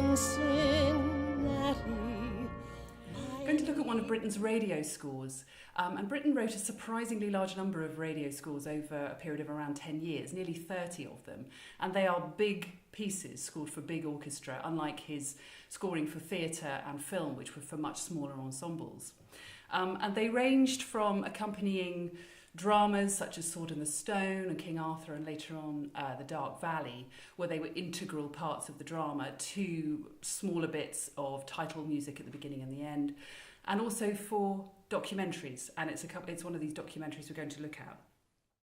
I'm going to look at one of Britain's radio scores. And Britain wrote a surprisingly large number of radio scores over a period of around 10 years, nearly 30 of them. And they are big pieces scored for big orchestra, unlike his scoring for theatre and film, which were for much smaller ensembles. And they ranged from accompanying dramas such as Sword in the Stone and King Arthur, and later on The Dark Valley, where they were integral parts of the drama, to smaller bits of title music at the beginning and the end, and also for documentaries. And it's one of these documentaries we're going to look at.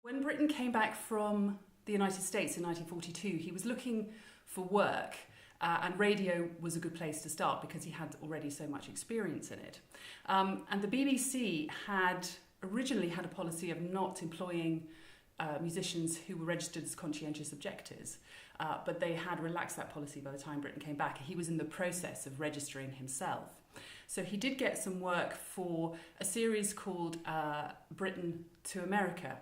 When Britten came back from the United States in 1942, he was looking for work, and radio was a good place to start because he had already so much experience in it. And the BBC had originally had a policy of not employing musicians who were registered as conscientious objectors, but they had relaxed that policy by the time Britten came back. He was in the process of registering himself. So he did get some work for a series called Britain to America,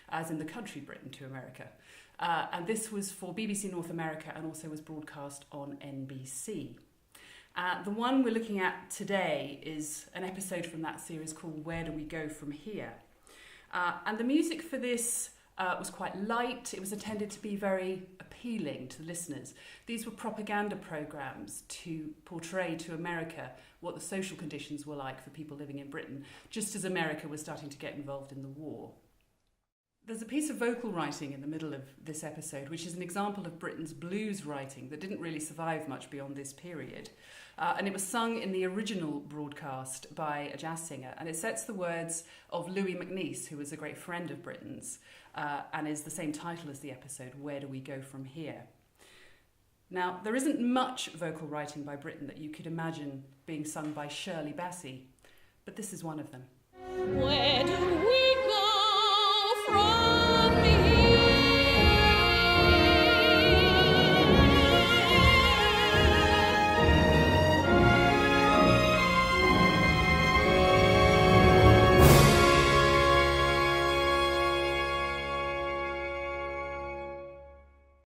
as in the country Britain to America. And this was for BBC North America and also was broadcast on NBC. The one we're looking at today is an episode from that series called Where Do We Go From Here? And the music for this was quite light. It was intended to be very appealing to the listeners. These were propaganda programmes to portray to America what the social conditions were like for people living in Britain, just as America was starting to get involved in the war. There's a piece of vocal writing in the middle of this episode, which is an example of Britain's blues writing that didn't really survive much beyond this period. And it was sung in the original broadcast by a jazz singer, and it sets the words of Louis MacNeice, who was a great friend of Britain's, and is the same title as the episode, Where Do We Go From Here? Now, there isn't much vocal writing by Britten that you could imagine being sung by Shirley Bassey, but this is one of them. Where do